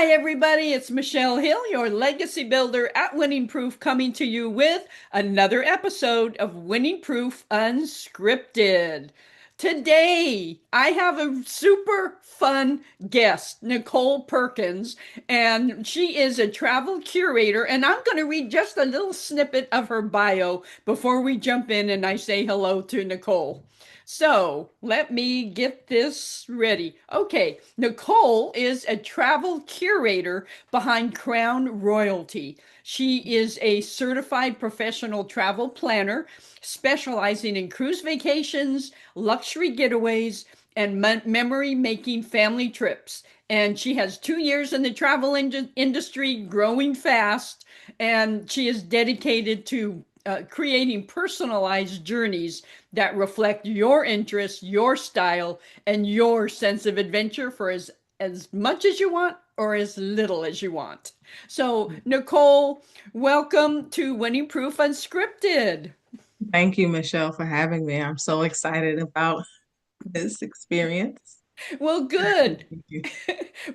Hi, everybody. It's Michelle Hill, your legacy builder at Winning Proof, coming to you with another episode of Winning Proof Unscripted. Today, I have a super fun guest, Nicol Perkins, and she is a travel curator. And I'm going to read just a little snippet of her bio before we jump in and I say hello to Nicol. So let me get this ready. Okay, Nicol is a travel curator behind Crown Royalty. She is a certified professional travel planner specializing in cruise vacations, luxury getaways, and memory-making family trips. And she has 2 years in the travel industry, growing fast, and she is dedicated to creating personalized journeys that reflect your interests, your style, and your sense of adventure for as much as you want or as little as you want. So, Nicol, welcome to Winning Proof Unscripted. Thank you, Michelle, for having me. I'm so excited about this experience. Well, good. Thank you.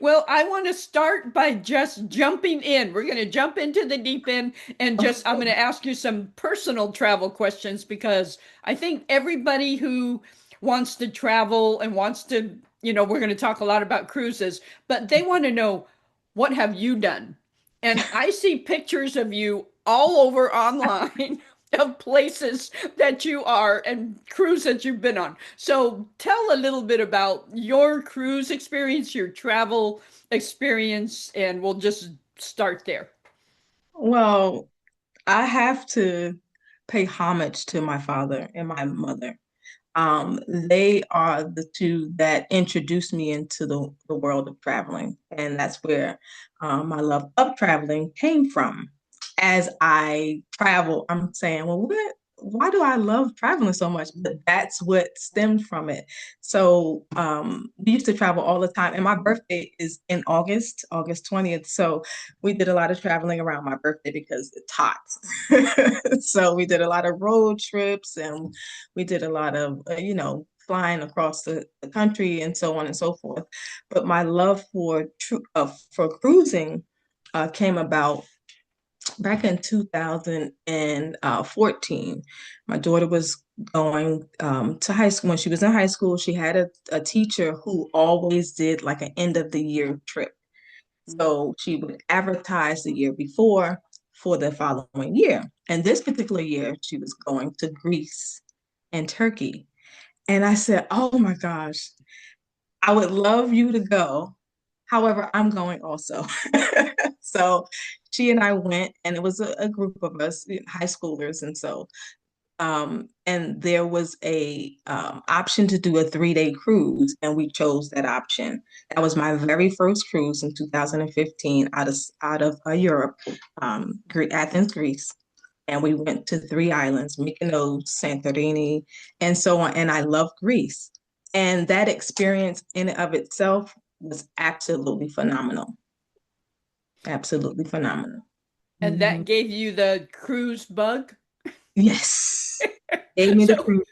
Well, I want to start by just jumping in. We're going to jump into the deep end and just, I'm going to ask you some personal travel questions because I think everybody who wants to travel and wants to, we're going to talk a lot about cruises, but they want to know, what have you done? And I see pictures of you all over online of places that you are and cruise that you've been on. So tell a little bit about your cruise experience, your travel experience, and we'll just start there. Well, I have to pay homage to my father and my mother. They are the two that introduced me into the world of traveling, and that's where my love of traveling came from. As I travel, I'm saying, well, why do I love traveling so much? But that's what stemmed from it. So we used to travel all the time, and my birthday is in August, August 20th. So we did a lot of traveling around my birthday because it's hot. So we did a lot of road trips and we did a lot of, flying across the country and so on and so forth. But my love for cruising came about back in 2014. My daughter was going to high school. When she was in high school, she had a teacher who always did like an end of the year trip. So she would advertise the year before for the following year. And this particular year, she was going to Greece and Turkey. And I said, oh my gosh, I would love you to go. However, I'm going also. So she and I went, and it was a group of us, high schoolers. And there was a option to do a 3-day cruise, and we chose that option. That was my very first cruise in 2015 out of Europe, Athens, Greece. And we went to 3 islands, Mykonos, Santorini, and so on. And I love Greece. And that experience in and of itself was absolutely phenomenal. Absolutely phenomenal. And Mhm. that gave you the cruise bug. Yes. Gave me the So, cruise.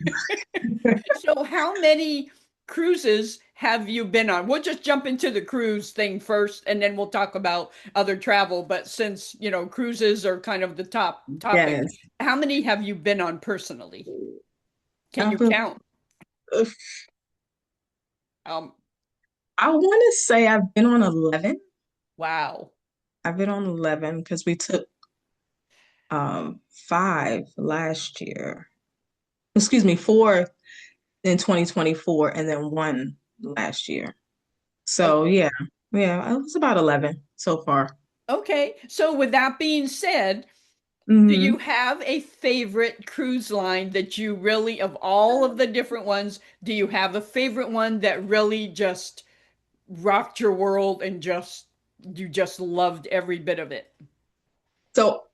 so how many cruises have you been on? We'll just jump into the cruise thing first, and then we'll talk about other travel. But since, cruises are kind of the top topic, Yes. how many have you been on personally? Can I you feel, count? Um, I want to say I've been on 11. wow. I've been on 11 because we took 5 last year. Excuse me, 4 in 2024 and then 1 last year. So yeah, yeah, it was about 11 so far. Okay. So with that being said, do you Hmm. have a favorite cruise line that you really, of all of the different ones, do you have a favorite one that really just rocked your world and just you just loved every bit of it? So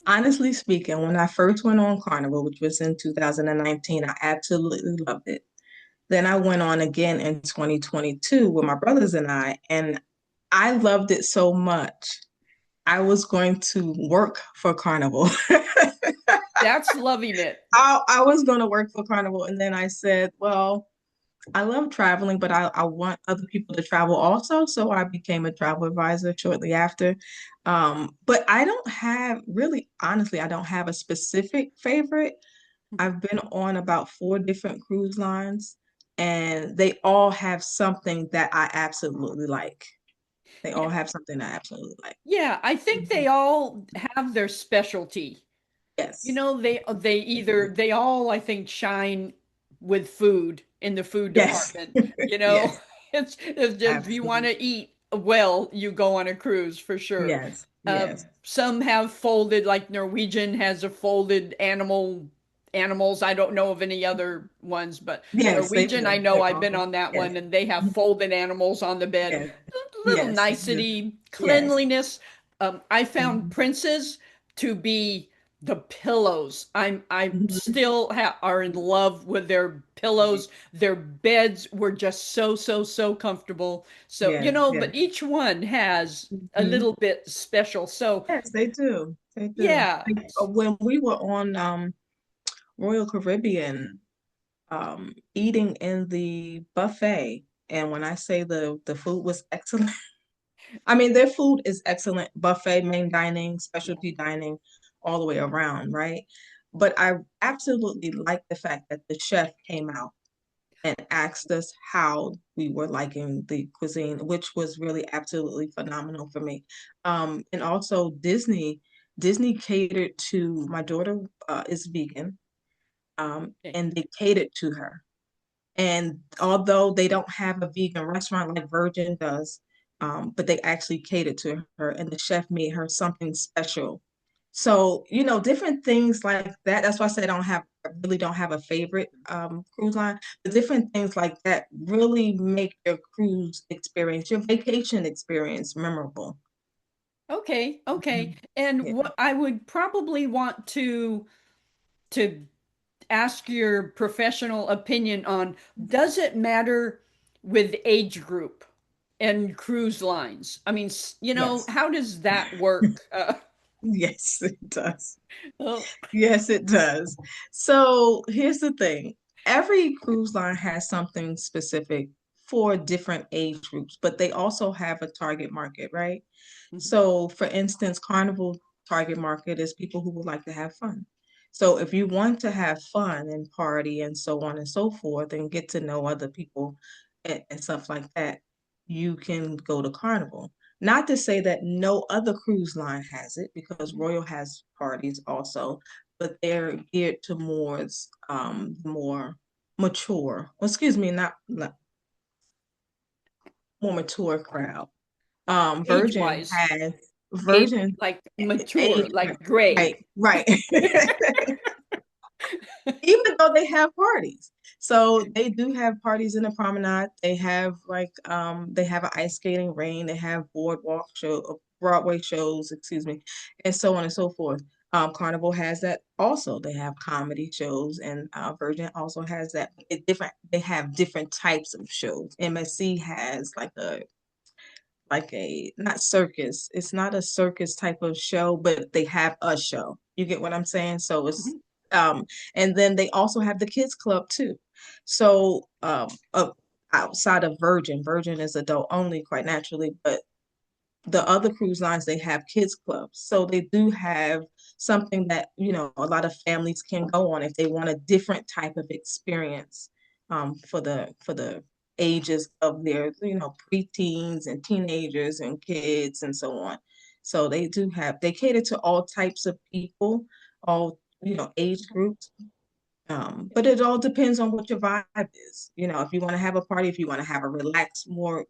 honestly speaking, when I first went on Carnival, which was in 2019, I absolutely loved it. Then I went on again in 2022 with my brothers and I loved it so much. I was going to work for Carnival. That's loving it. I was going to work for Carnival, and then I said, well, I love traveling, but I want other people to travel also. So I became a travel advisor shortly after. But I don't have really, honestly, I don't have a specific favorite. I've been on about four different cruise lines, and they all have something that I absolutely like. They Yeah, all have something I absolutely like. yeah, I think Mhm. they all have their specialty. You Yes. know, they either they all I think shine with food in the food Yes. department. You know, Yes. it's just if you want Absolutely. to eat well, you go on a cruise for sure. Yes. Yes. Some have folded, like Norwegian has a folded animals. I don't know of any other ones, but Yes, they Norwegian, I do. know They're I've been awesome. on that Yes. one, and they have folded animals on the bed. Yes. Little Yes, they do. nicety, Yes. cleanliness. I found Mhm. princes to be the pillows. I Mhm. still are in love with their pillows. Their beds were just so comfortable. So, Yes, but yes. each one has a Mhm. little bit special. So, Yes, they do. They do. yeah. Like, when we were on Royal Caribbean, eating in the buffet, and when I say the food was excellent, I mean their food is excellent, buffet, main dining, specialty dining, all the way around, right? But I absolutely like the fact that the chef came out and asked us how we were liking the cuisine, which was really absolutely phenomenal for me. And also Disney catered to my daughter, is vegan, Okay. and they catered to her. And although they don't have a vegan restaurant like Virgin does, but they actually catered to her, and the chef made her something special. So, different things like that. That's why I say I really don't have a favorite cruise line. The different things like that really make your cruise experience, your vacation experience memorable. Okay, okay. Mhm. And Yeah. what I would probably want to ask your professional opinion on, does it matter with age group and cruise lines? I mean, Yes. how does that work? Yes, it does. Oh, Yes, it does. So here's the thing. Every cruise line has something specific for different age groups, but they also have a target market, right? mhm. So for instance, Carnival target market is people who would like to have fun. So if you want to have fun and party and so on and so forth and get to know other people and stuff like that, you can go to Carnival. Not to say that no other cruise line has it, because Royal has parties also, but they're geared to more mature, well, excuse me, not more mature crowd. Virgin Age-wise, has age Virgin like mature, age, like gray. right, right. Even though they have parties. So they do have parties in the promenade. They have they have an ice skating ring, they have Broadway shows, excuse me, and so on and so forth. Carnival has that also. They have comedy shows, and Virgin also has that. They have different types of shows. MSC has like a not circus. It's not a circus type of show, but they have a show. You get what I'm saying? So it's Mhm. um and then they also have the kids club too. So outside of Virgin is adult only quite naturally, but the other cruise lines they have kids clubs. So they do have something that, a lot of families can go on if they want a different type of experience for the ages of their, preteens and teenagers and kids and so on. So they cater to all types of people, all, age groups. But it all depends on what your vibe is. If you want to have a party, if you want to have a more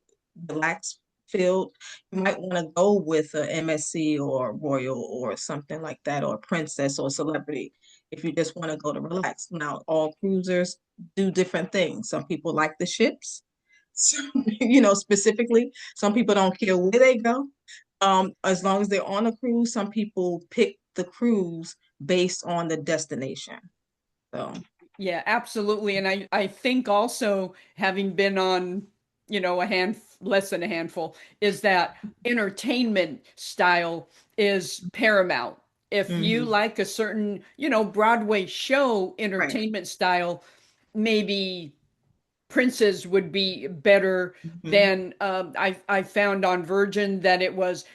relaxed feel, you might want to go with a MSC or Royal or something like that, or Princess or Celebrity. If you just want to go to relax. Now, all cruisers do different things. Some people like the ships. Specifically, some people don't care where they go. As long as they're on a cruise, some people pick the cruise based on the destination. So. Yeah, absolutely. And I think also having been on, a less than a handful, is that entertainment style is paramount. If you Hmm. like a certain, Broadway show Right. entertainment style, maybe Prince's would be better Mhm. than I found on Virgin that it was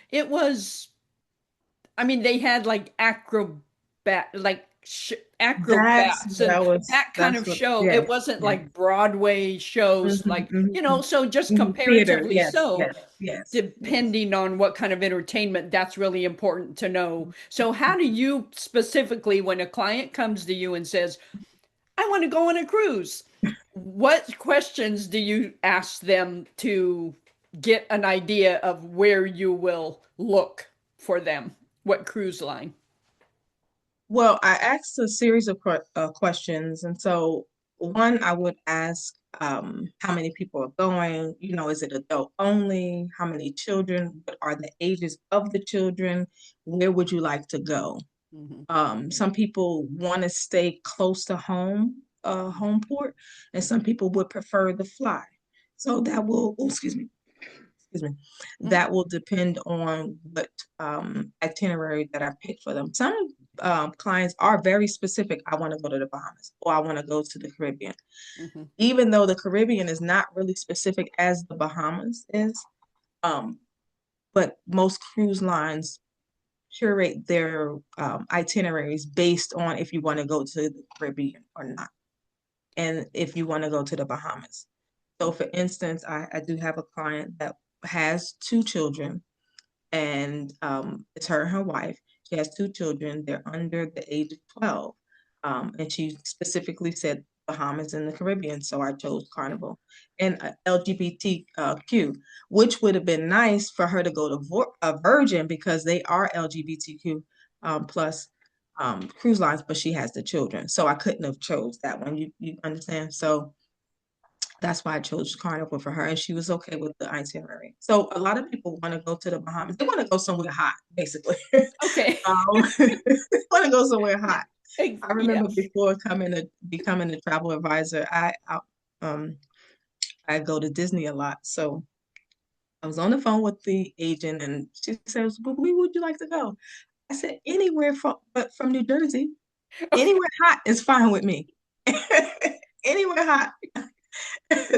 I mean they had like That's acrobats what and I was, that kind that's of what, show. It yes, wasn't yes. like Broadway shows Hmm, like hmm. so just Theater, comparatively yes, so yes, yes, yes. depending on what kind of entertainment, that's really important to know. So how do you specifically, when a client comes to you and says, I want to go on a cruise, what questions do you ask them to get an idea of where you will look for them? What cruise line? Well, I asked a series of questions. And so, one, I would ask how many people are going? Is it adult only? How many children? What are the ages of the children? Where would you like to go? Mhm. Some people want to stay close to home port, and some people would prefer the fly. So that will, oh, excuse me, Mm, that will depend on what itinerary that I pick for them. Some clients are very specific. I want to go to the Bahamas or I want to go to the Caribbean, mhm. even though the Caribbean is not really specific as the Bahamas is. Um, but most cruise lines curate their itineraries based on if you want to go to the Caribbean or not, and if you want to go to the Bahamas. So, for instance, I do have a client that has two children, and it's her and her wife. She has two children. They're under the age of 12. And she specifically said Bahamas and the Caribbean. So I chose Carnival and LGBTQ, which would have been nice for her to go to Virgin because they are LGBTQ plus cruise lines, but she has the children. So I couldn't have chose that one. You understand? So that's why I chose Carnival for her, and she was okay with the itinerary. So a lot of people want to go to the Bahamas. They want to go somewhere hot, basically. Okay. They want to go somewhere hot. I remember Yes. before coming to becoming a travel advisor, um I go to Disney a lot. So I was on the phone with the agent, and she says, "Well, where would you like to go?" I said, "Anywhere from New Jersey. Okay. Anywhere hot is fine with me. Anywhere hot."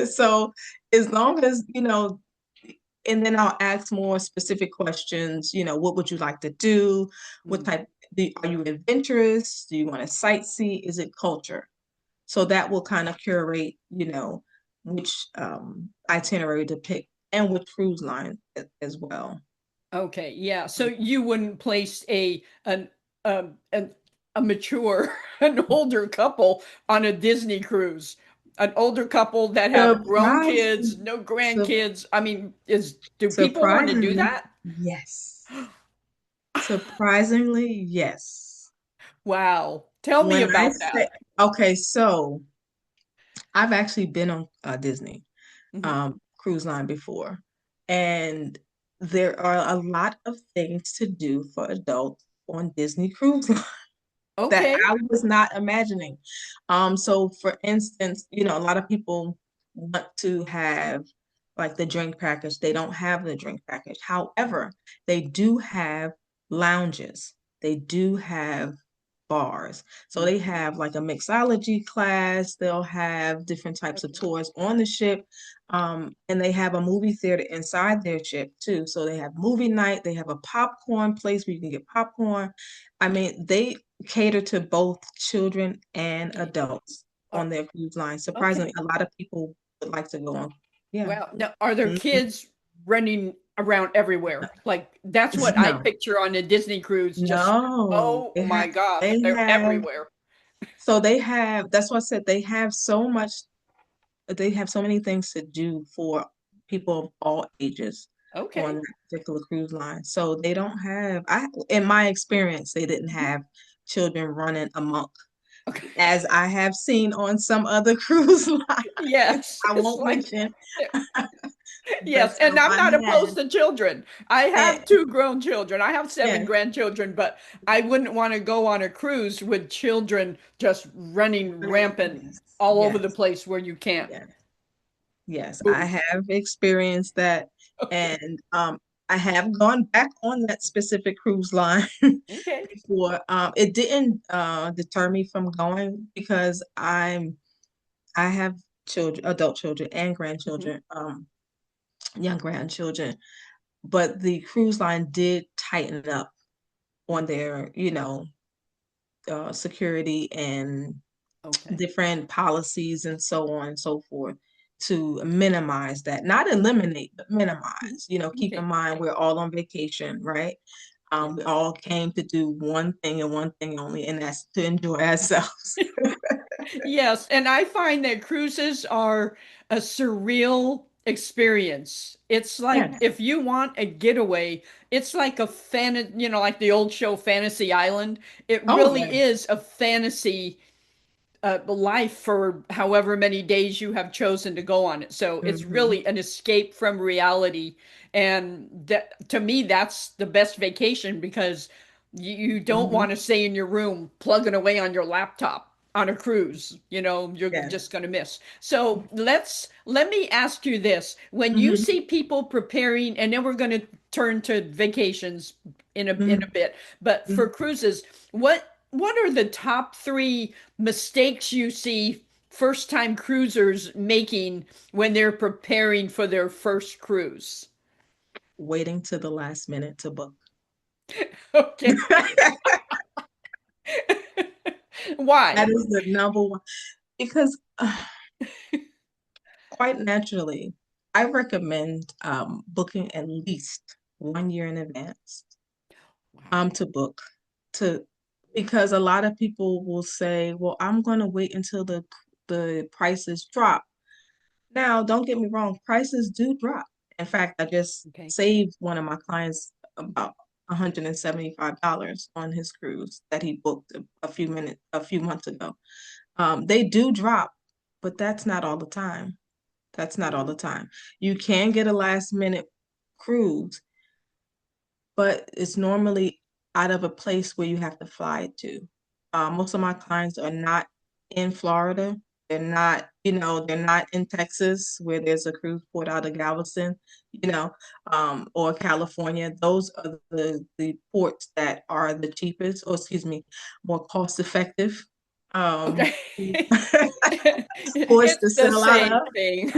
So as long as, and then I'll ask more specific questions, what would you like to do? What Mm. type are you adventurous? Do you want to sightsee? Is it culture? So that will kind of curate, which itinerary to pick and which cruise line as well. Okay, yeah. So you wouldn't place um an a mature an older couple on a Disney cruise. An older couple that have grown kids, Surprising, no su- grandkids. I mean, is do people want to do surprisingly, that? yes. Surprisingly, yes. Wow. Tell me When I about say, that. okay, so I've actually been on Disney Mhm. cruise line before, and there are a lot of things to do for adults on Disney Cruise Line that Okay. I was not imagining. So for instance, a lot of people want to have like the drink package. They don't have the drink package. However, they do have lounges. They do have bars. So they Mhm. have like a mixology class. They'll have different types of Okay. tours on the ship. And they have a movie theater inside their ship too. So they have movie night. They have a popcorn place where you can get popcorn. I mean, they cater to both children and adults Uh, on their cruise line. Surprisingly, okay. a lot of people would like to go on. Yeah. Well, now, are there Mhm. kids running around everywhere? Like that's what I No, picture on a Disney cruise. Just, no. oh my gosh, They they're have, everywhere. so they have, that's what I said, they have so many things to do for people of all ages on Okay. that particular cruise line. So they don't have, in my experience, they didn't Mhm. have children running amok Okay. as I have seen on some other cruise lines. Yes, I it's won't like mention, yes, but and I'm I not have. opposed to children. I have And, two grown children. I have seven yeah, grandchildren, but I wouldn't want to go on a cruise with children just running rampant yes, all over the yes, place where you can't yes, yes. I move. have experienced that, Okay. and I have gone back on that specific cruise line Okay. before. It didn't deter me from going because I have children, adult children and Hmm. grandchildren, young grandchildren. But the cruise line did tighten up on their, security and Okay. different policies and so on and so forth to minimize that, not eliminate, but Mhm. minimize. Keep in Okay. mind we're all on vacation, right? Yeah. We all came to do one thing and one thing only, and that's to enjoy ourselves. Yes, and I find that cruises are a surreal experience. It's like Yes. if you want a getaway, it's like a like the old show Fantasy Island. It Oh, really yeah. is a fantasy life for however many days you have chosen to go on it. So it's Hmm. really an escape from reality. And that, to me, that's the best vacation because you don't Hmm. want to stay in your room plugging away on your laptop on a cruise. You're Yes. just going to miss. So let me ask you this. When you Hmm. see people preparing, and then we're going to turn to vacations in a Hmm. bit, but for cruises, what are the top three mistakes you see first time cruisers making when they're preparing for their first cruise? Waiting to the last minute to book. Okay. That Why? is the number one because quite naturally, I recommend booking at least 1 year in advance Wow. to book to because a lot of people will say, "Well, I'm going to wait until the prices drop." Now, don't get me wrong, prices do drop. In fact, I just Okay. saved one of my clients about $175 on his cruise that he booked a few months ago. They do drop, but that's not all the time. That's not all the Mm. time. You can get a last minute cruise, but it's normally out of a place where you have to fly to. Most of my clients are not in Florida. They're not in Texas where there's a cruise port out of Galveston, or California. Those are the ports that are the cheapest, or excuse me, more cost effective Okay. ports to It's the sell out same of. thing.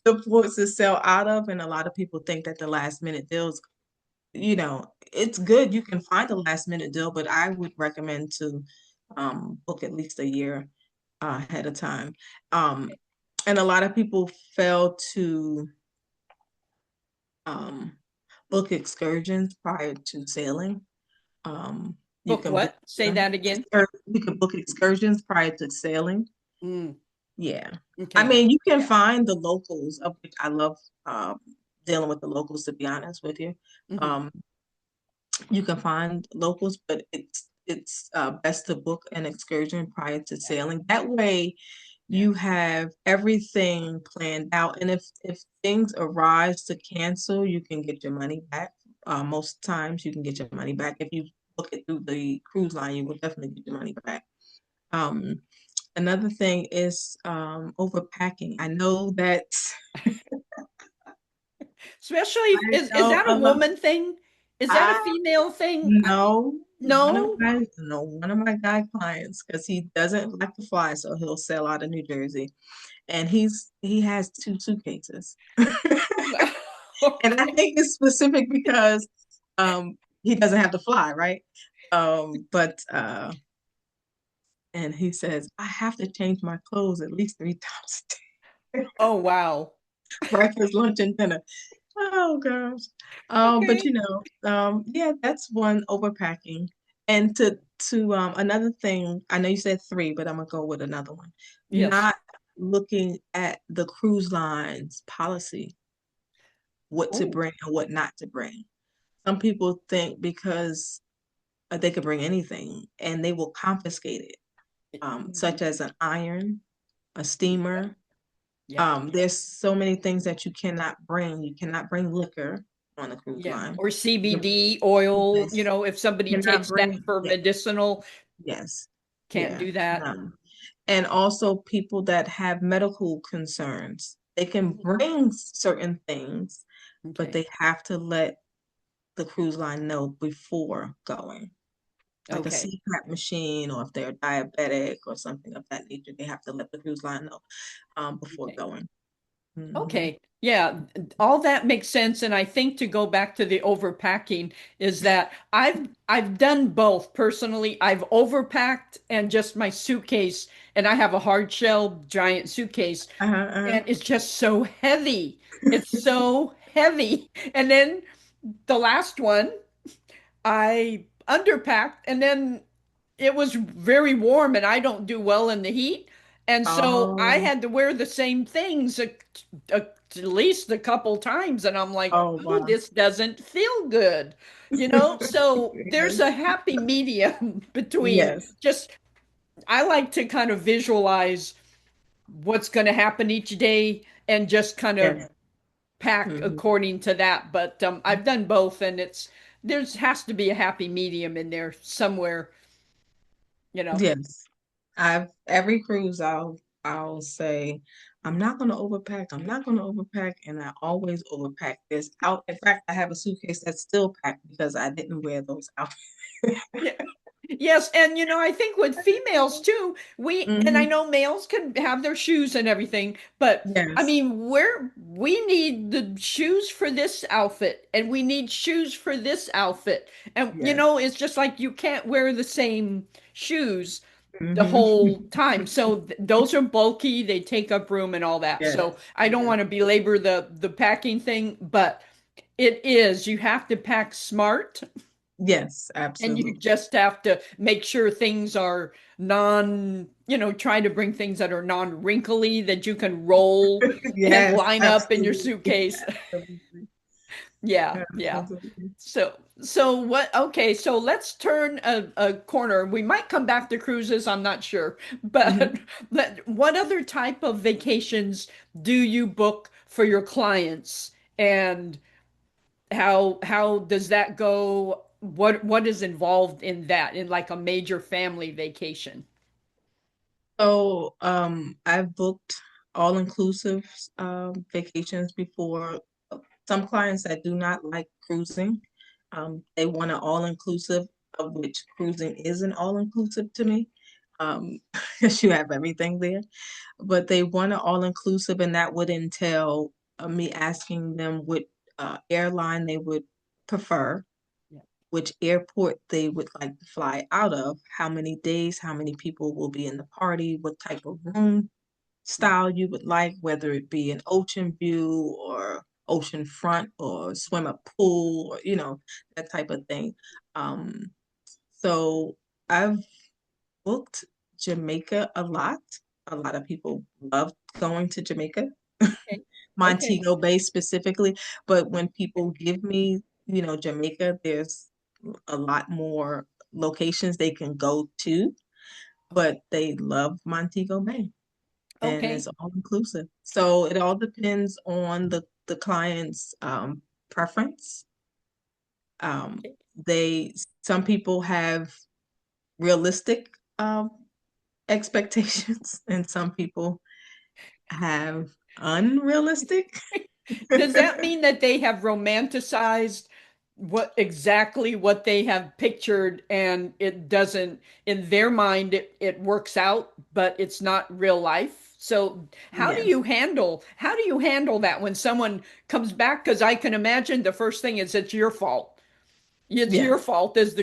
The ports to sell out of, and a lot of people think that the last minute deals, it's good. You can find a last minute deal, but I would recommend to book at least a year ahead of time. Um, and a lot of people fail to um, book excursions prior to sailing. You Book can book what? Say that again. you can book excursions prior to sailing. Mm, Yeah. I okay. mean, you can find the locals, of which I love dealing with the locals, to be honest with you. Hmm. Um, you can find locals, but it's best to book an excursion prior to sailing. That way, Yeah. you have everything planned out, and if things arise to cancel, you can get your money back. Most times, you can get your money back if you book it through the cruise line. You will definitely get your money back. Um, Another thing is overpacking. I know that Especially I is know that a a lot. woman thing? Is that a I female thing? know No. one of my guy clients because he doesn't like to fly, so he'll sail out of New Jersey, and he has two suitcases, and I Okay. think it's specific because he doesn't have to fly, right? But and he says I have to change my clothes at least 3 times a day, Oh, wow. breakfast, lunch, and dinner. Oh gosh. But Okay. yeah, that's one, overpacking. And to another thing, I know you said three, but I'm gonna go with another one. Yes. Not looking at the cruise line's policy, what to Oh. bring and what not to bring. Some people think because they could bring anything and they will confiscate it, Mhm. such as an iron, a steamer. Yeah. There's so many things that you cannot bring. You cannot bring liquor on a cruise Yeah. line. Or You CBD oil, Yes, if somebody cannot takes that bring. for Yeah, medicinal, yes, can't yeah, do that. none. And also people that have medical concerns, they can Mhm. bring certain things, but Okay. they have to let the cruise line know before going. like a Okay. CPAP machine, or if they're diabetic or something of that nature, they have to let the cruise line know before Okay. going. Hmm. Okay. Yeah, all that makes sense. And I think to go back to the overpacking is that I've done both personally. I've overpacked and just my suitcase, and I have a hard shell giant suitcase, Uh-huh, and it's just so heavy. It's so heavy. And then the last one, I underpacked, and then it was very warm and I don't do well in the heat. And so I Oh, had to wear the same things at least a couple times. And I'm like, oh oh, wow. this doesn't feel good. So there's Yes. a happy medium between Yes. just, I like to kind of visualize what's going to happen each day and just kind of Yes. pack Hmm. according to that. But I've done both, and there's has to be a happy medium in there somewhere, you know. Yes. I've every cruise I'll say I'm not gonna overpack. I'm not gonna overpack, and I always overpack. This out. In fact, I have a suitcase that's still packed because I didn't wear those out. Yeah. Yes, and I think with females too, and I Hmm. know males can have their shoes and everything, but I Yes. mean, we need the shoes for this outfit and we need shoes for this outfit. And Yes. it's just like you can't wear the same shoes the Hmm. whole time. So those are bulky, they take up room and all that. Yes. So I don't Yes. want to belabor the packing thing, but it is, you have to pack smart. Yes. And you Absolutely. just have to make sure things are try to bring things that are non-wrinkly that you can roll and Yes. line up in your Absolutely. suitcase. Absolutely. Yeah, yeah. Absolutely. So what, okay, so let's turn a corner. We might come back to cruises, I'm not sure. Hmm. But what other type of vacations do you book for your clients? And how does that go? What is involved in that in like a major family vacation? So, I've booked all-inclusive vacations before. Some clients that do not like cruising, they want an all-inclusive, of which cruising is an all-inclusive to me. Um, because you have everything there, but they want an all-inclusive, and that would entail me asking them what airline they would prefer, Yeah. which airport they would like to fly out of, how many days, how many people will be in the party, what type of room style you would like, whether it be an ocean view or ocean front or swim a pool, or that type of thing. Um, so I've booked Jamaica a lot. A lot of people love going to Jamaica, Okay. Okay. Montego Bay specifically. But when people give me, Jamaica, there's a lot more locations they can go to, Okay. but they love Montego Bay, and Okay. it's all inclusive. So it all depends on the client's preference. Um, Okay. some people have realistic expectations, and some people have unrealistic. Does that mean that they have romanticized what they have pictured, and it doesn't, in their mind, it works out, but it's not real life? So Yes, how do you handle that when someone comes back? Because I can imagine the first thing is it's your fault. It's your yes, fault as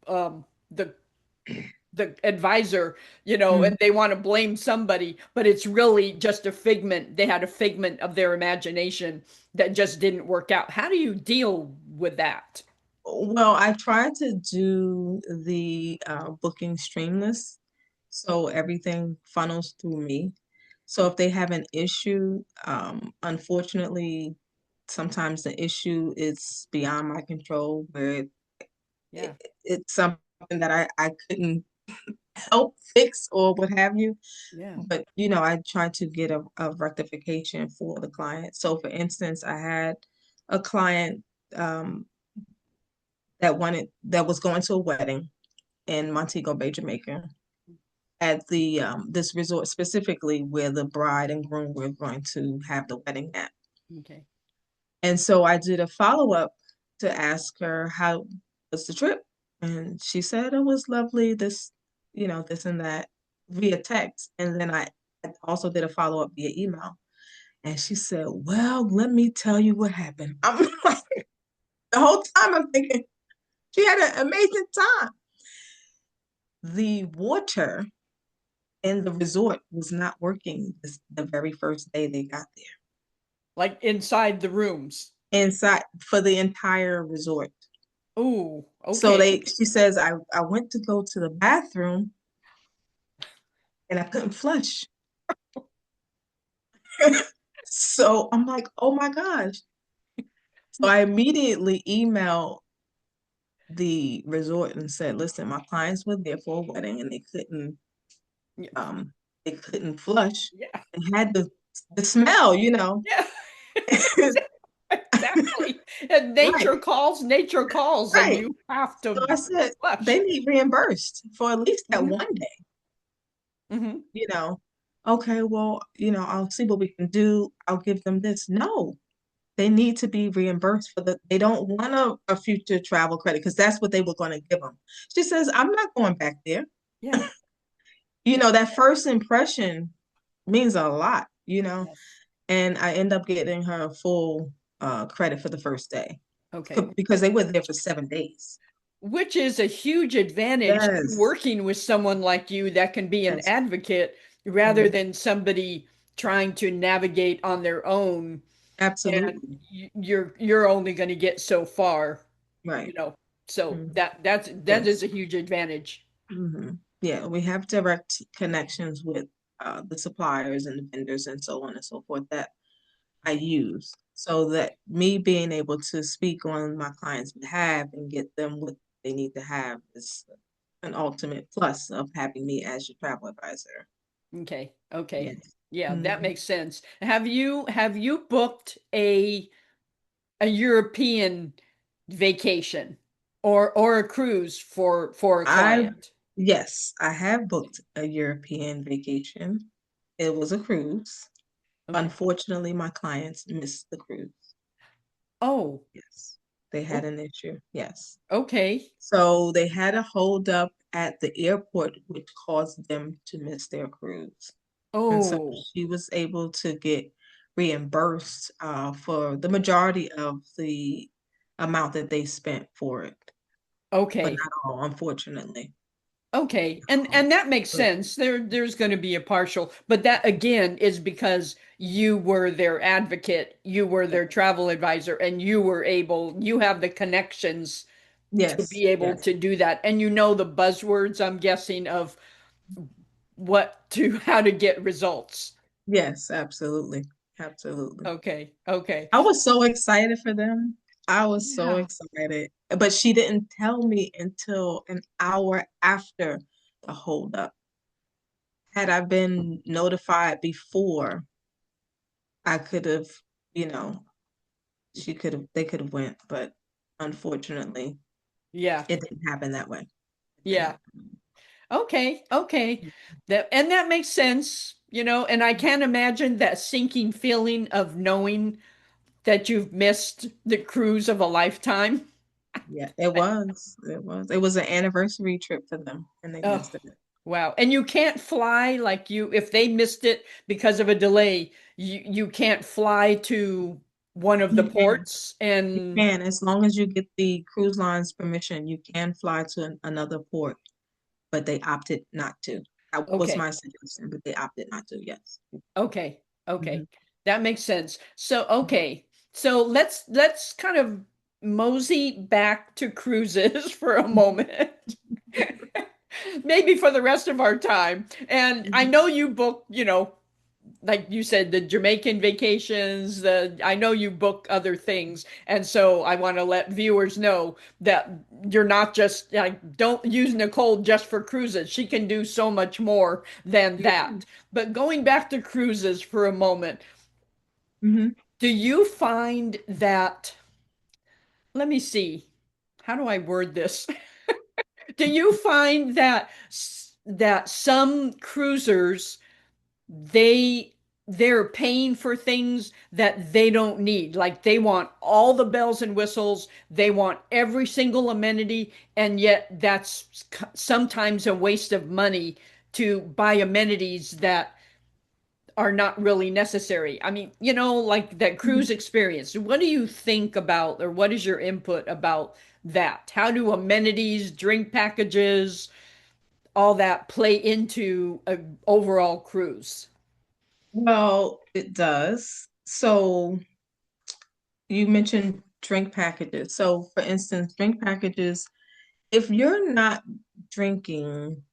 um the the advisor, mm. and they want to blame somebody, but it's really just a figment. They had a figment of their imagination that just didn't work out. How do you deal with that? Well, I try to do the booking streamless, so everything funnels through me. So if they have an issue, unfortunately, sometimes the issue is beyond my control, where Yeah, it's something that I couldn't help fix or what have you. yeah, But I try to get a rectification for the client. So for instance, I had a client um, that was going to a wedding in Montego Bay, Jamaica, at the this resort specifically where the bride and groom were going to have the wedding at. okay, And so I did a follow-up to ask her how was the trip. And she said it was lovely, this and that via text. And then I also did a follow-up via email. And she said, well, let me tell you what happened. I'm like, the whole time I'm thinking, she had an amazing time. The water in the resort was not working the very first day they got there. Like inside the rooms. Inside for the entire resort. Oh, So okay. she says, I went to go to the bathroom and I couldn't flush. So I'm like, oh my gosh. So I immediately emailed the resort and said, listen, my clients were there for a wedding and Yeah. they couldn't flush Yeah. and had the smell. Yeah. Exactly. And Right, nature calls, and right. you have So to I said, they flush. need reimbursed for at least that Hmm. one day, Hmm. you know. Okay, well, I'll see what we can do. I'll give them this. No, they need to be reimbursed they don't want a future travel credit because that's what they were going to give them. She says, I'm not going back there. Yeah. That first impression means a lot. Yes. And I end up getting her full credit for the first day Okay. because they were there for 7 days. Which is a huge advantage to Yes, working with someone like you that can be an yes, advocate rather mhm, than somebody trying to navigate on their own, and absolutely. you're only going to get so far, you Right. know. So Mhm. that is Yes. a huge advantage. Yeah, we have direct connections with the suppliers and the vendors and so on and so forth that I use. So that me being able to speak on my client's behalf and get them what they need to have is an ultimate plus of having me as your travel advisor. Okay. Okay. Yes. Yeah, that Mhm. makes sense. Have you booked a European vacation or a cruise for a I, client? yes, I have booked a European vacation. It was a cruise. Okay. Unfortunately, my clients missed the cruise. Oh, Yes. They had oh, an issue. Yes. okay. So they had a hold up at the airport, which caused them to miss their cruise. And so Oh, she was able to get reimbursed for the majority of the amount that they spent for it, but okay. not all, unfortunately. Okay. And that makes But sense. There's going to be a partial, but that again is because you were their advocate, you were yeah, their travel advisor, and you have the connections to yes, be able yes, to do that. And you know the buzzwords, I'm guessing, of how to get results. yes, absolutely, absolutely. Okay. Okay. I was so excited for them. I was so Yeah. excited, but she didn't tell me until an hour after the holdup. Had I been notified before, I could have, you know, they could have went, but unfortunately, Yeah. it didn't happen that way. It didn't Yeah. happen. Okay. Okay. That makes sense, and I can't imagine that sinking feeling of knowing that you've missed the cruise of a lifetime. Yeah, it was. It was. It was an anniversary trip for them, and they Oh, missed it. wow. And you can't fly if they missed it because of a delay, you can't fly to one of the You can. ports You and can, as long as you get the cruise line's permission, you can fly to another port, but they opted not to. That was okay. my suggestion, but they opted not to. Yes. Okay. Okay. Mhm. That makes sense. So, okay. So let's kind of mosey back to cruises for a moment. Maybe for the rest of our time. And I Mhm. know you book, like you said, the Jamaican vacations, I know you book other things. And so I want to let viewers know that you're not just like, don't use Nicole just for cruises. She can do so much more than Yeah. that. But going back to cruises for a moment, Mhm. do you find that, let me see, how do I word this? Do you find that some cruisers they they're paying for things that they don't need. Like they want all the bells and whistles, they want every single amenity, and yet that's sometimes a waste of money to buy amenities that are not really necessary. I mean, like that cruise experience. What do you think about, or what is your input about that? How do amenities, drink packages, all that play into an overall cruise? Well, it does. So you mentioned drink packages. So for instance, drink packages, if you're not drinking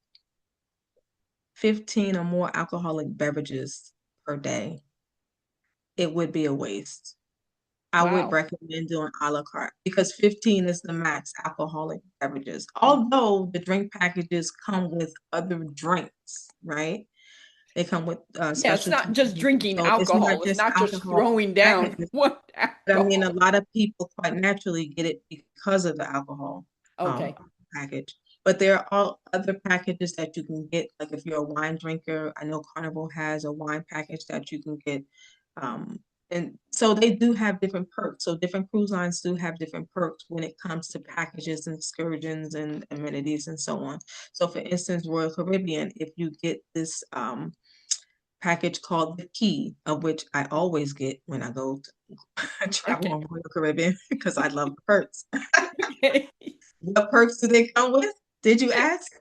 15 or more alcoholic beverages per day, it would be a waste. I would Wow. recommend doing a la carte because 15 is the max alcoholic beverages. Although the drink packages come with other drinks, right? They come with Yeah, it's specialty not just drinks. drinking So it's not alcohol. It's just not just alcohol throwing down packages. one But I mean, a alcohol. lot of people quite naturally get it because of the alcohol Okay. package. But there are all other packages that you can get. Like if you're a wine drinker, I know Carnival has a wine package that you can get. Um, and so they do have different perks. So different cruise lines do have different perks when it comes to packages and excursions and amenities and so on. So for instance, Royal Caribbean, if you get this package called the Key, of which I always get when I go to travel Okay. on Royal Caribbean because I love the perks. Okay. What perks do they come with? Did you ask?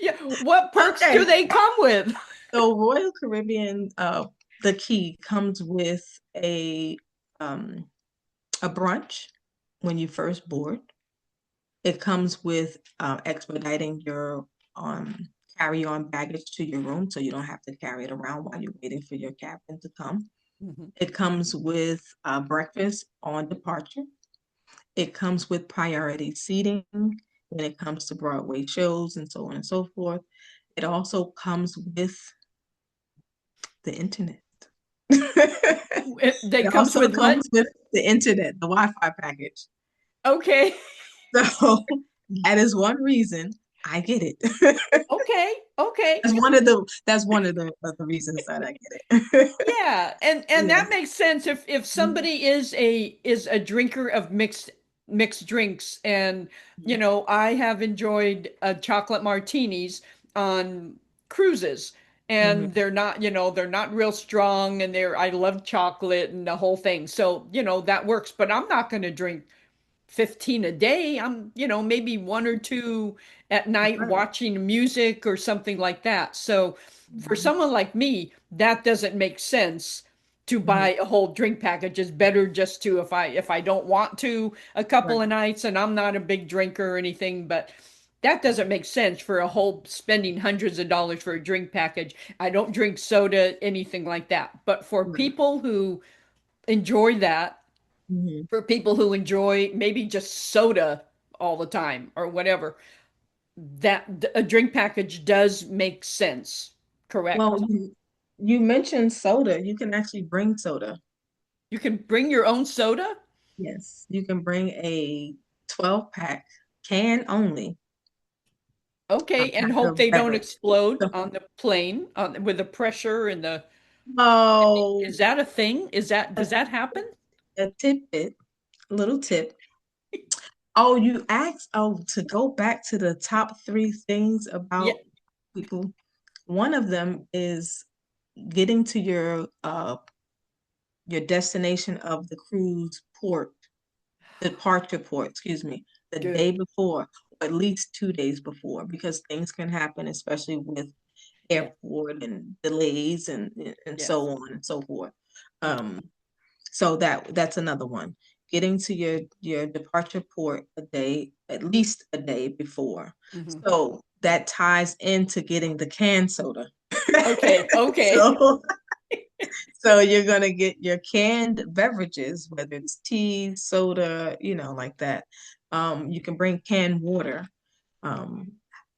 Yeah. What perks do Okay. they come with? So Royal Caribbean, the Key comes with um a brunch when you first board. It comes with expediting your carry-on baggage to your room so you don't have to carry it around while you're waiting for your captain to come. Mhm. It comes with breakfast on departure. It comes with priority seating when it comes to Broadway shows and so on and so forth. It also comes with the internet. That It comes also with what? comes with the internet, the Wi-Fi package. Okay. So that is one reason I get it. Okay. Okay. That's one of the reasons that I get it. Yeah, and Yeah. that makes sense if somebody is a drinker of mixed drinks, and I have enjoyed chocolate martinis on cruises, Mhm. and they're not real strong, and I love chocolate and the whole thing, so that works, but I'm not going to drink 15 a day. I'm, maybe one or two at night Right. watching music or something like that. So for Mhm. someone like me, that doesn't make sense to Mhm. buy a whole drink package. It's better just to if I don't want to a couple Right. of nights and I'm not a big drinker or anything, but that doesn't make sense for a whole spending hundreds of dollars for a drink package. I don't drink soda, anything like that. But for Right. people who enjoy that, Mhm. for people who enjoy maybe just soda all the time or whatever, that a drink package does make sense. Well, Correct. you mentioned soda. You can actually bring soda. You can bring your own soda, Yes, you can bring a 12 pack can only okay, and pack hope of they don't beverage. explode So, on the plane with the pressure and the. oh, Is that a thing? Does that happen? a tidbit, a little tip. Oh, you asked, to go back to the top three things Yeah. about people. One of them is getting to your destination of the cruise port, departure port, excuse me, the Good. day before, or at least 2 days before, because things can happen, especially with Yeah. airport and delays and Yes. so on and so forth. Okay. Um, so that's another one. Getting to your departure port at least a day before. Hmm. So that ties into getting the canned soda. Okay. Okay. So so you're gonna get your canned beverages, whether it's tea, soda, like that. You can bring canned water. Um,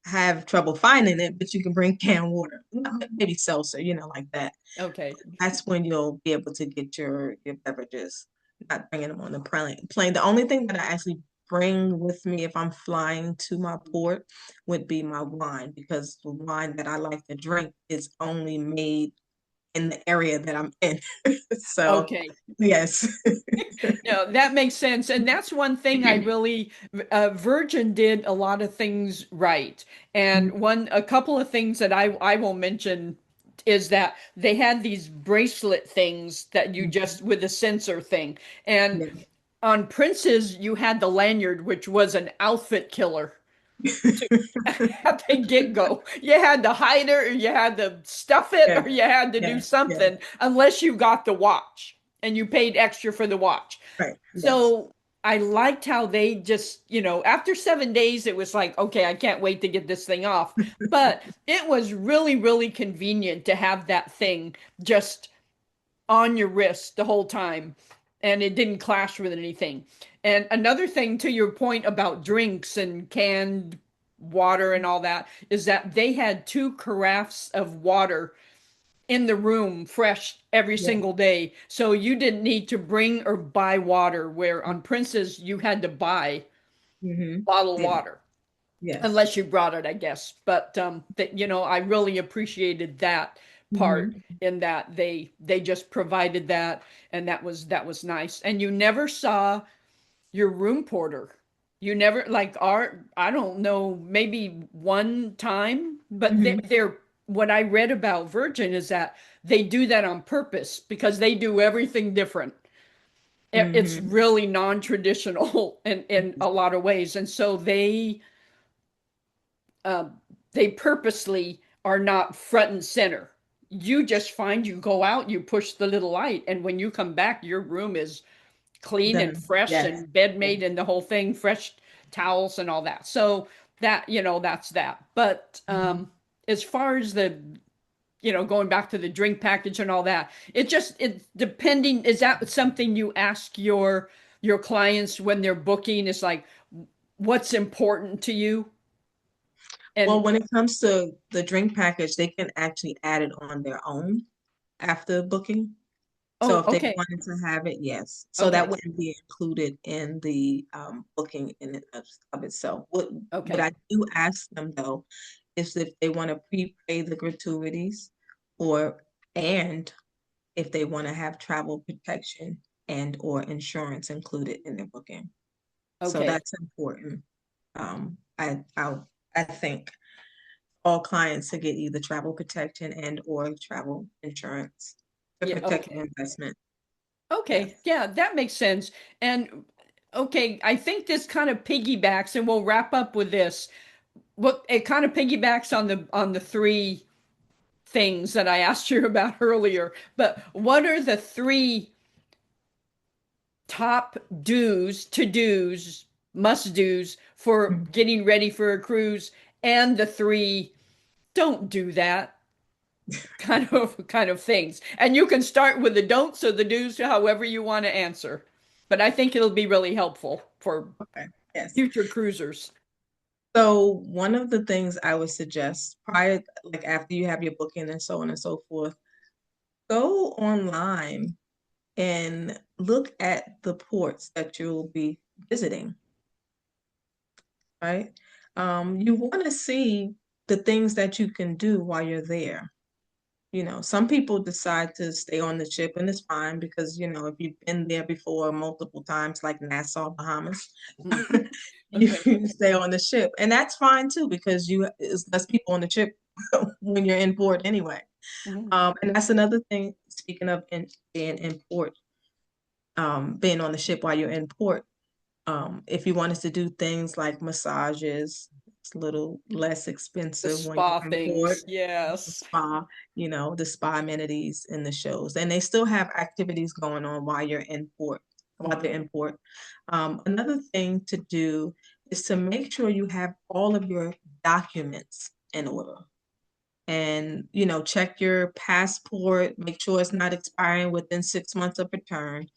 have trouble finding it, but you can bring canned water, maybe seltzer, like that. Okay. That's when you'll be able to get your beverages, not bringing them on the plane. The only thing that I actually bring with me if I'm flying to my port would be my wine, because the wine that I like to drink is only made in the area that I'm in. So, Okay. yes. No, that makes sense. And that's one thing I really, Virgin did a lot of things right. And a couple of things that I will mention is that they had these bracelet things that you just, with a sensor thing. And Yeah. on Prince's, you had the lanyard, which was an outfit killer to at the get-go. You had to hide it, or you had to stuff it, Yeah. or you had to do Yeah. Yeah. something, unless you got the watch and you paid extra for the watch. Right. Yes. So I liked how they just, after 7 days, it was like, okay, I can't wait to get this thing off. But it was really, really convenient to have that thing just on your wrist the whole time, and it didn't clash with anything. And another thing, to your point about drinks and canned water and all that, is that they had two carafes of water in the room fresh every Yeah. single day. So you didn't need to bring or buy water, where on Princess you had to buy bottled Yeah. water Yes. unless you brought it, I guess. But that I really appreciated that part, Hmm. in that they just provided that, and that was nice. And you never saw your room porter. You never, like, I don't know, maybe one time, but Hmm. they're what I read about Virgin is that they do that on purpose because they do everything different. It's Hmm. really non-traditional in a lot of ways, and so um, they purposely are not front and center. You just find, you go out, you push the little light, and when you come back, your room is clean and Done. fresh Yes. and bed Yes. made and the whole thing, fresh towels and all that. So that's that. But Mhm. as far as the going back to the drink package and all that, it's depending. Is that something you ask your clients when they're booking? Is like, what's important to you? Well, And when it comes to the drink package, they can actually add it on their own after booking. So oh, if they okay, wanted to have it, yes. So that okay, wouldn't be included in the booking in it of itself. What okay, I do ask them though is if they want to prepay the gratuities, or and if they want to have travel protection and or insurance included in their booking. So okay. that's important. I think all clients to get either travel protection and or travel insurance to Yeah, protect their okay. investment. Okay, Yes. yeah, that makes sense. And okay, I think this kind of piggybacks, and we'll wrap up with this. What it kind of piggybacks on the three things that I asked you about earlier. But what are the three top to-dos, must-dos for Mhm. getting ready for a cruise, and the three don't do that kind of things? And you can start with the don'ts or the do's, however you want to answer. But I think it'll be really helpful for Okay. Yes. future cruisers. So one of the things I would suggest prior, like after you have your booking and so on and so forth, go online and look at the ports that you'll be visiting, right? You want to see the things that you can do while you're there. Some people decide to stay on the ship, and it's fine because, if you've been there before multiple times, like Nassau, Bahamas, Mm, you okay. stay on the ship. And that's fine too, because it's less people on the ship when you're in port anyway. Mhm. And that's another thing, speaking of being in port, being on the ship while you're in port. If you wanted to do things like massages, it's a little less The expensive when spa you're in port. things, yes. Spa, the spa amenities in the shows. And they still have activities going on while they're in port. Another thing to do is to make sure you have all of your documents in order. And, check your passport, make sure it's not expiring within 6 months of return.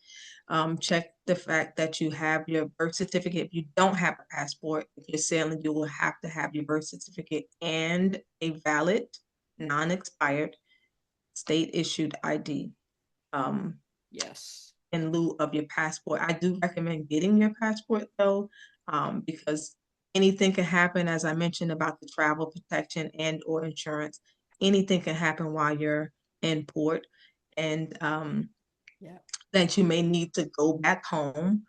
Check the fact that you have your birth certificate. If you don't have a passport, if you're sailing, you will have to have your birth certificate and a valid, non-expired, state-issued ID Yes. in lieu of your passport. I do recommend getting your passport though, because anything can happen, as I mentioned about the travel protection and or insurance. Anything can happen while you're in port, and Yeah. that you may need to go back home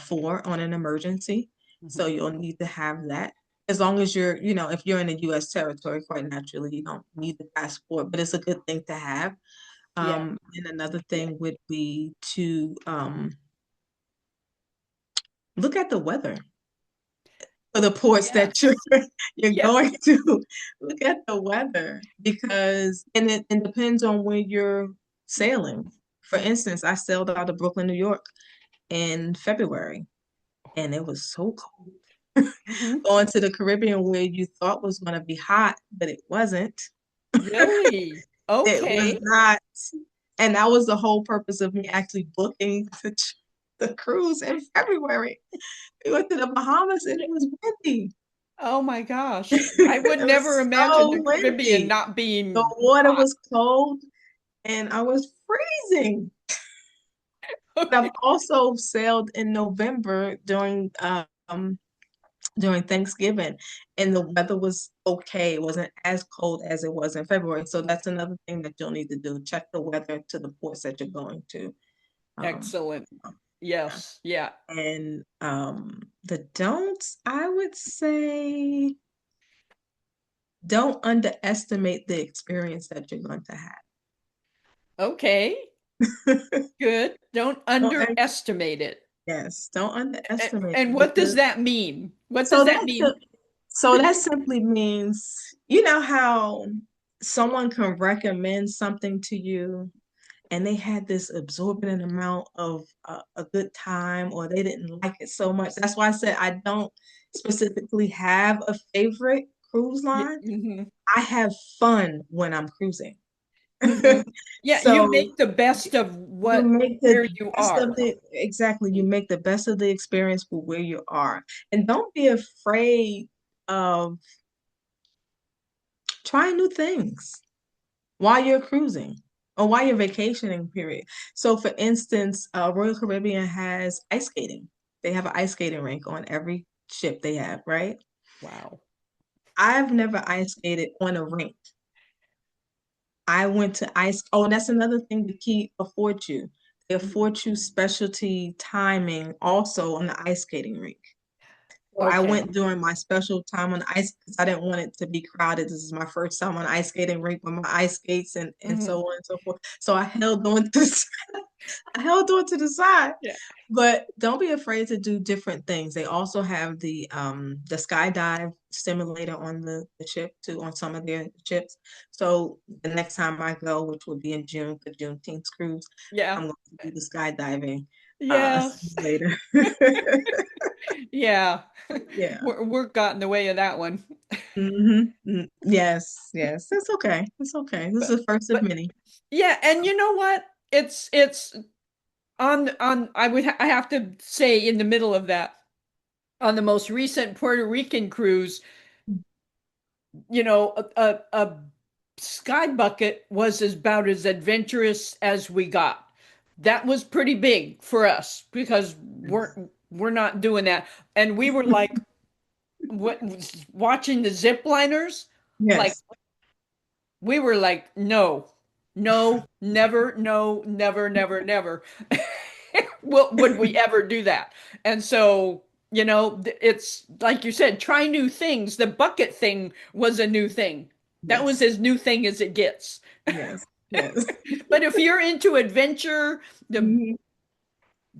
for on an emergency. So Hmm. you'll need to have that. As long as you're, if you're in a U.S. territory, quite naturally, you don't need the passport, but it's a good thing to have. Yeah. And another Yeah. thing would be to look at the weather for the ports that you're Yes. you're Yeah. going to. Look at the weather because it depends on where you're sailing. For instance, I sailed out of Brooklyn, New York in February, and it was so cold. Hmm. Going to the Caribbean where you thought was going to be hot, but it wasn't. Really? It was Okay. not. And that was the whole purpose of me actually booking the cruise in February. We went to the Bahamas and it was windy. Oh my gosh. I would It never was imagine so the Caribbean windy. not The being water hot. was cold and I was freezing. But I've Okay. also sailed in November during Thanksgiving, and the weather was okay. It wasn't as cold as it was in February. So that's another thing that you'll need to do. Check the weather to the ports that you're going to. Um, Excellent. Yes. Yeah. and the don'ts, I would say, don't underestimate the experience that you're going to Okay. have. Good. Don't Don't, underestimate it. yes, don't underestimate And it what does because that mean? What so does that that's mean? the so that simply means you know how someone can recommend something to you and they had this absorbent amount of a good time or they didn't like it so much. That's why I said I don't specifically have a favorite cruise line. Hmm. I have fun when I'm cruising. Hmm. Yeah, you So make the best of you what make the where you best of are. the exactly, you make the best of the experience for where you are. And don't be afraid of trying new things while you're cruising or while you're vacationing, period. So, for instance, Royal Caribbean has ice skating. They have an ice skating rink on every ship they have, right? Wow. I've never ice skated on a rink. I went to ice. Oh, and that's another thing the key afford you. They Mhm. afford you specialty timing also on the ice skating rink. So I Okay. went during my special time on ice because I didn't want it to be crowded. This is my first time on ice skating rink with my ice skates and so Hmm. on and so forth. So I held on to I held on to the side. Yeah. But don't be afraid to do different things. They also have the skydive simulator on the ship too, on some of their ships. So the next time I go, which will be in June, the Juneteenth cruise, Yeah. I'm going to do the skydiving Yes. simulator. Yeah. Yeah. Work got in the way of that one. Yes, yes. It's okay. It's okay. This is But the first of but many. yeah, and you know what? It's on I have to say in the middle of that on the most recent Puerto Rican cruise, a sky bucket was about as adventurous as we got. That was pretty big for us because Yes. we're not doing that. And we were like what watching the zip liners, like Yes. we were like, no, no, never, no, never, never, never. Would we ever do that? And so, it's like you said, try new things. The bucket thing was a new thing. That was Yes. as new thing as it gets. Yes. Yes. But if you're into adventure, the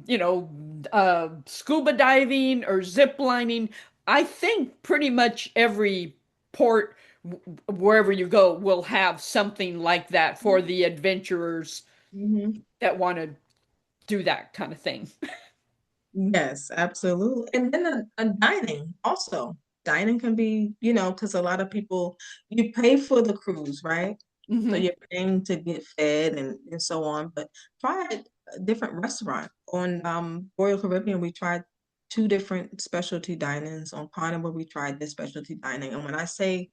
Mhm. scuba diving or zip lining, I think pretty much every port, wherever you go, will have something like that for the adventurers Mhm. that want to do that kind of thing. Yes, absolutely. And then dining also. Dining can be, because a lot of people, you pay for the cruise, right? So Hmm. you're paying to get fed and so on. But try a different restaurant. On Royal Caribbean, we tried two different specialty dinings. On Carnival, we tried this specialty dining. And when I say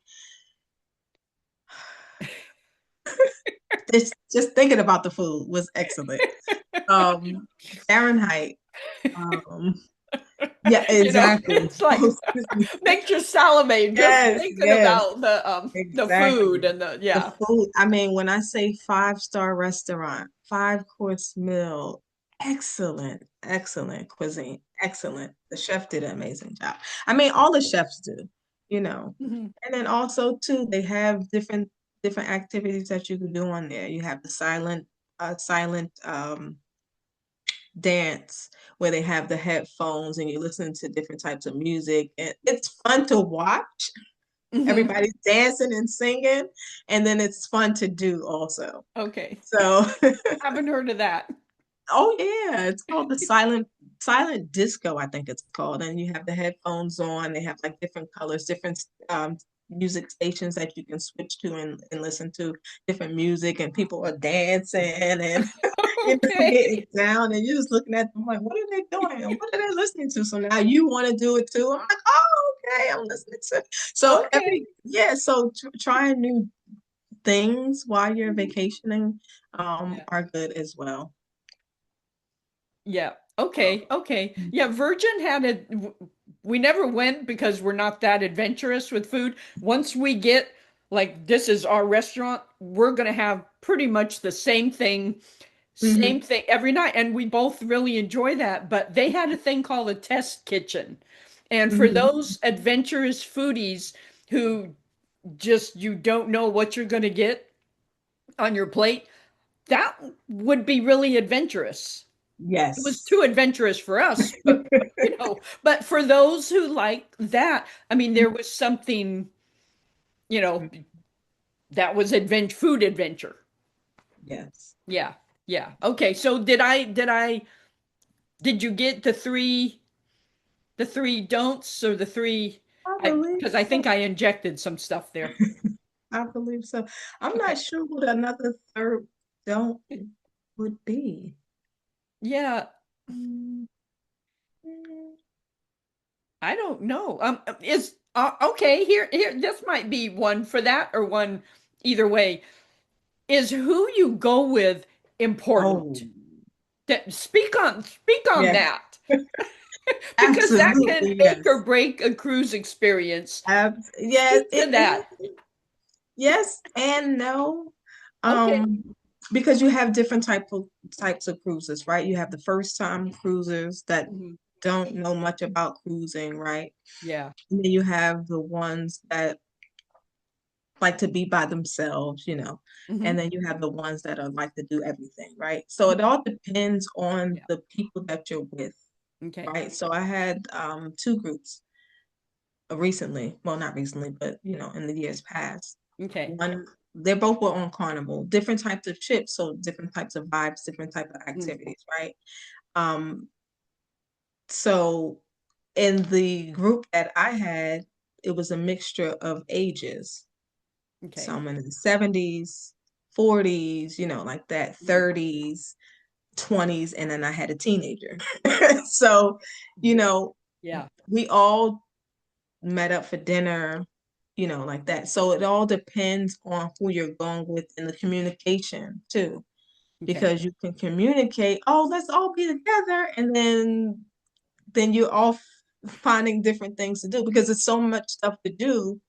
just thinking about the food was excellent. Um, Fahrenheit. Yeah, exactly. It's like Oh, excuse me. makes you salivate just Yes, thinking yes, about the food exactly. and the The yeah. food, I mean, when I say five-star restaurant, five-course meal, excellent, excellent cuisine, excellent. The chef did an amazing job. I mean, all the chefs do, you know. Mhm. And then also too, they have different activities that you can do on there. You have the silent dance where they have the headphones and you listen to different types of music. And it's fun to watch. Mhm. Everybody's dancing and singing, and then it's fun to do also. Okay. So, Haven't heard of that. oh yeah, it's called the silent disco, I think it's called. And you have the headphones on. They have like different colors, different music stations that you can switch to and listen to different music, and people are dancing and getting Okay. down, and you're just looking at them like, what are they doing? And what are they listening to? So now you want to do it too. I'm like, oh, okay, I'm listening to. So Okay. so trying new things while you're vacationing Yeah. are good as well. Yeah. So, Okay. Okay. Yeah. Virgin had it. We never went because we're not that adventurous with food. Once we get like this is our restaurant, we're gonna have pretty much the same hmm thing every night, and we both really enjoy that. But they had a thing called a test kitchen, and for hmm those adventurous foodies who just you don't know what you're gonna get on your plate, that would be really adventurous. It was Yes. too adventurous for us, but but for those who like that, I mean, there was something, you know, that was food adventure. Yes. Yeah. Yeah. Okay. So did you get the three don'ts or the three I I believe because I think so. I injected some stuff there. I believe so. I'm Okay. not sure what another third don't would be. Yeah, Mm, mm, I don't know. Is okay, here this might be one for that or one either way. Is who you go with Oh, important? Speak on yes. that because that can Absolutely, make or yes. break a cruise experience. Yes, Speak to that. yes and no. Okay. Because you have different types of cruises, right? You have the first time cruisers that Mhm. don't know much about cruising, right? Yeah. And then you have the ones that like to be by themselves, Hmm. and then you have the ones that are like to do everything, right? So it all depends on Yeah. the people that you're with, Okay. right? So I had two groups recently, well, not recently, but in the years past. Okay. One, they both were on Carnival, different types of ships, so different types of vibes, different type of Mm. activities, right? Um, so in the group that I had, it was a mixture of ages. Okay. Some in the 70s, 40s, like that, Mhm. 30s, 20s, and then I had a teenager. So, you Yeah. know, Yeah. we all met up for dinner, like that. So it all depends on who you're going with and the communication too, Okay. because you can communicate, oh, let's all be together, and then you're all finding different things to do because there's so much stuff to do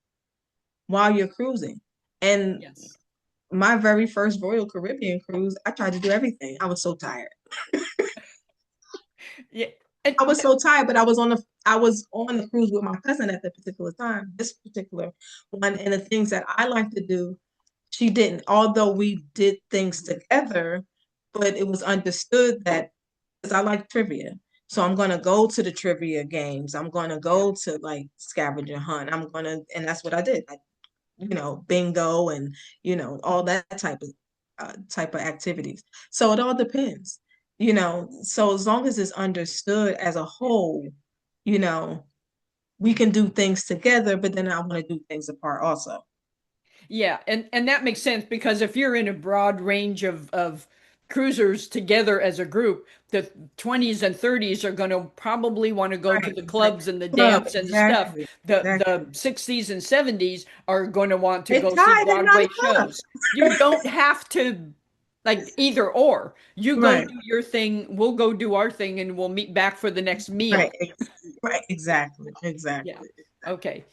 while you're cruising. And Yes. my very first Royal Caribbean cruise, I tried to do everything. I was so tired. Yeah. And I was so tired, but I was on the cruise with my cousin at that particular time, this particular one. And the things that I like to do, she didn't. Although we did things together, but it was understood that because I like trivia. So I'm gonna go to the trivia games. I'm gonna yeah. go to like scavenger hunt. And that's what I did. Bingo and all that type of activities. So it all depends. So as long as it's understood as a whole, you know, we can do things together, but then I want to do things apart also. Yeah, and that makes sense because if you're in a broad range of cruisers together as a group, the 20s and 30s are going to probably want to go to Right, the right. clubs and the Club, dance and the stuff. exactly, The exactly. 60s and 70s are going to want to They go see tied at Broadway 9 o'clock. shows. You don't have to like either or. You go Right, do your thing, we'll go do our thing, and we'll meet back for the next right. meal. Right, exactly, Yeah. exactly. Okay.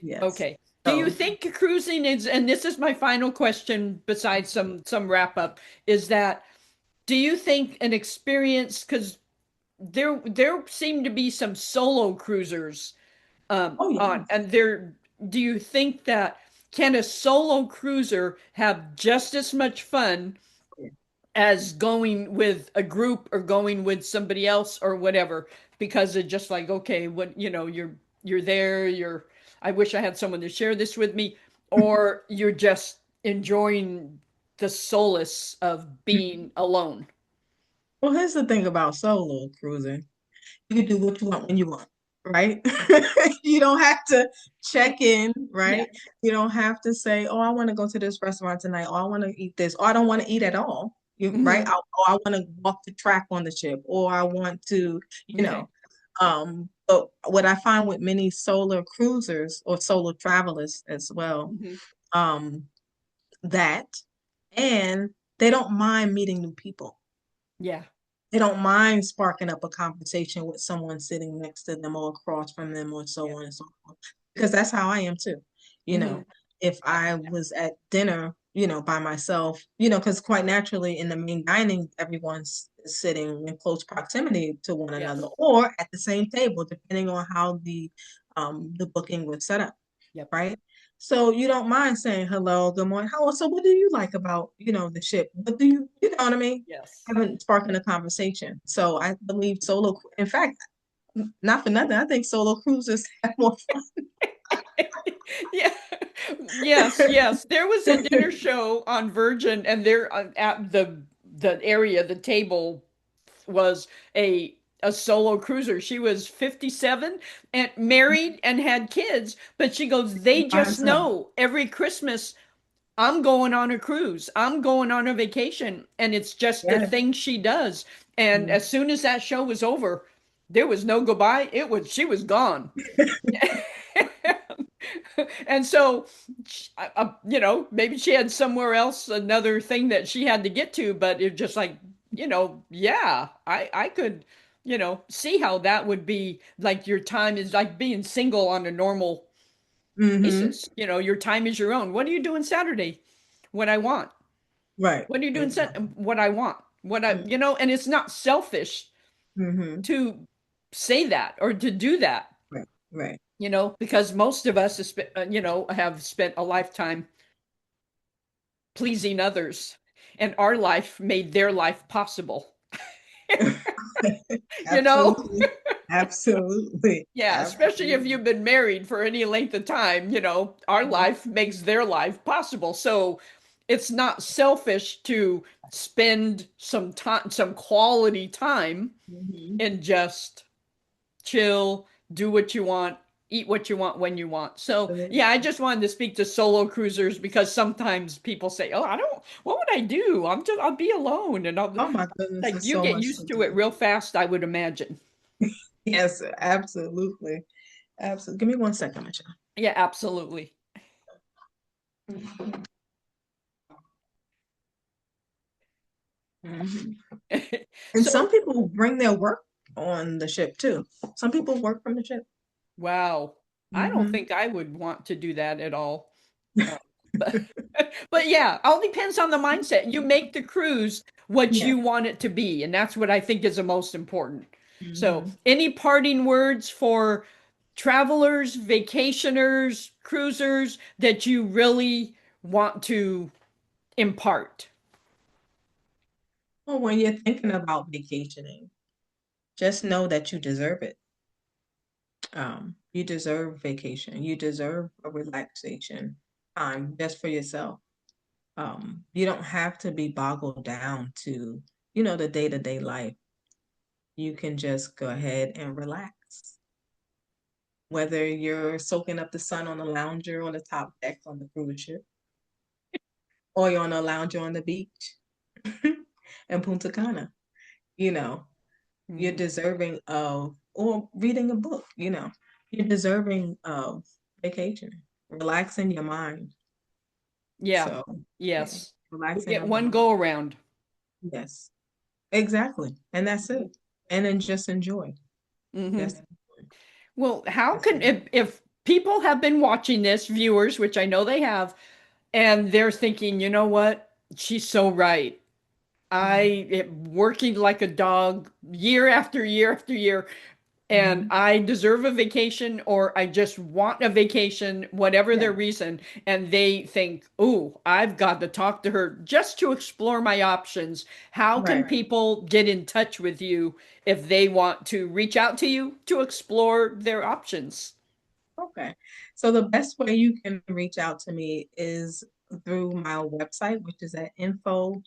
Yes. Okay. Do you So, think cruising is, and this is my final question besides some wrap up, is that do you think an experience, because there seem to be some solo cruisers oh on, yes. and there, do you think that can a solo cruiser have just as much fun as going with a group or going with somebody else or whatever, because it's just like, okay, what, you're there, I wish I had someone to share this with me, or you're just enjoying the solace of being alone. Well, here's the thing about solo cruising. You can do what you want when you want, right? You don't have to check in, Yeah. right? You don't have to say, "Oh, I want to go to this restaurant tonight," or "I want to eat this," or "I don't want to eat at all." Right? Hmm. Or I want to walk the track on the ship, or I want to, you Okay. know. But what I find with many solo cruisers or solo travelers as well, Hmm. um, that and they don't mind meeting new people. Yeah. They don't mind sparking up a conversation with someone sitting next to them or across from them or so Yeah. on and so forth. Because that's how I am too. You Hmm. know, if I was at dinner, by myself, because quite naturally in the main dining, everyone's sitting in close proximity to one another Yes. or at the same table, depending on how the booking was set up, Yep. right? So you don't mind saying hello, good morning. So what do you like about, the ship? What do you know what I mean? Yes. Haven't sparking a conversation. So I believe in fact, not for nothing, I think solo cruises have more Yeah. Yes, fun. yes. There was a dinner show on Virgin, and there at the area, the table was a solo cruiser. She was 57 and married and had kids, but she goes, they By just herself. know every Christmas I'm going on a cruise. I'm going on a vacation, and it's just a Yes. thing she does. And Mhm. as soon as that show was over, there was no goodbye. It was she was gone. And so, maybe she had somewhere else another thing that she had to get to, but it just like, yeah, I could, see how that would be like your time is like being single on a normal Hmm. basis. Your time is your own. What are you doing Saturday? What I want. Right. What are you doing Exactly. What I want. And it's not selfish Hmm. to say that or to do that. Right. Right. Because most of us, have spent a lifetime pleasing others, and our life made their life possible. You know? Absolutely. Absolutely. Yeah, especially if Absolutely. you've been married for any length of time, our life makes their life possible. So it's not selfish to spend some time, some quality time, Hmm. and just chill, do what you want, eat what you want when you want. So, yeah, I just wanted to speak to solo cruisers because sometimes people say, "Oh, I don't, what would I do? I'll be alone." And Oh my goodness, like there's you so get much used to to it do. real fast, I would imagine. Yes, absolutely. Absolutely. Give me 1 second, Michelle. Yeah, absolutely. Mhm. And some So, people bring their work on the ship too. Some people work from the ship. wow. I don't Hmm. think I would want to do that at all. Uh, but, but yeah, all depends on the mindset. You make the cruise what Yeah. you want it to be, and that's what I think is the most important. So, Hmm. any parting words for travelers, vacationers, cruisers that you really want to impart? Well, when you're thinking about vacationing, just know that you deserve it. You deserve vacation. You deserve a relaxation time just for yourself. You don't have to be boggled down to, the day-to-day life. You can just go ahead and relax. Whether you're soaking up the sun on the lounger on the top deck on the cruise ship, or you're on a lounger on the beach in Punta Cana, you know, you're Mhm. deserving of, or reading a book, you're deserving of vacation, relaxing your mind. Yeah. So, yeah, Yes. You relaxing get of the one mind. go around. Yes, exactly. And that's it. And then just enjoy. Hmm. Just enjoy. Well, how That's can me. if people have been watching this, viewers, which I know they have, and they're thinking, you know what? She's so right. Mhm. Working like a dog year after year after year, and Mhm. I deserve a vacation or I just want a vacation, whatever Yeah, their reason, and they think, "Oh, I've got to talk to her just to explore my options." How can right. people get in touch with you if they want to reach out to you to explore their options? Okay. So the best way you can reach out to me is through my website, which is at info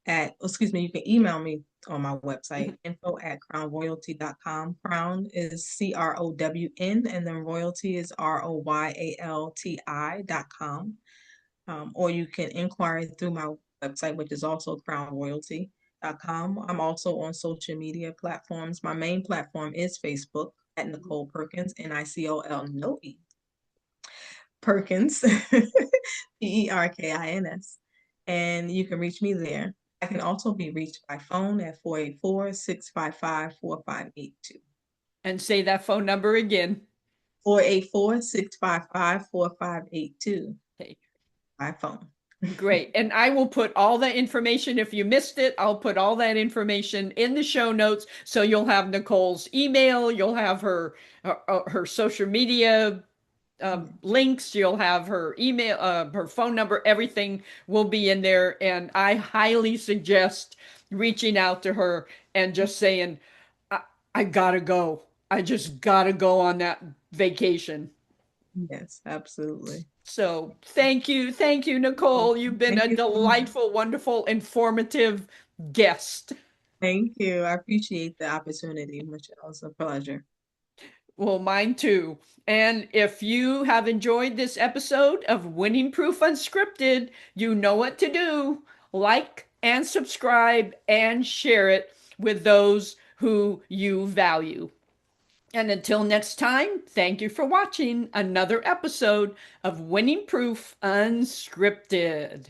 at, excuse me, you can email me on my website, info at crownroyalty.com. Crown is CROWN, and then royalty is ROYALTI.com. Or you can inquire through my website, which is also crownroyalty.com. I'm also on social media platforms. My main platform is Facebook at Nicole Perkins, Nicol, no E, Perkins, Perkins. And you can reach me there. I can also be reached by phone at 484-655-4582. And say that phone number again. 484-655-4582 Okay, by phone. great. And I will put all that information. If you missed it, I'll put all that information in the show notes. So you'll have Nicole's email, you'll have her social media links, you'll have her email, her phone number, everything will be in there. And I highly suggest reaching out to her and just saying, I, I gotta go. I just gotta go on that vacation. Yes, absolutely. So thank you, Nicole. You've been Thank a you so much. delightful, wonderful, informative guest. Thank you. I appreciate the opportunity, Michelle. It's a pleasure. Well, mine too. And if you have enjoyed this episode of Winning Proof Unscripted, you know what to do. Like and subscribe and share it with those who you value. And until next time, thank you for watching another episode of Winning Proof Unscripted.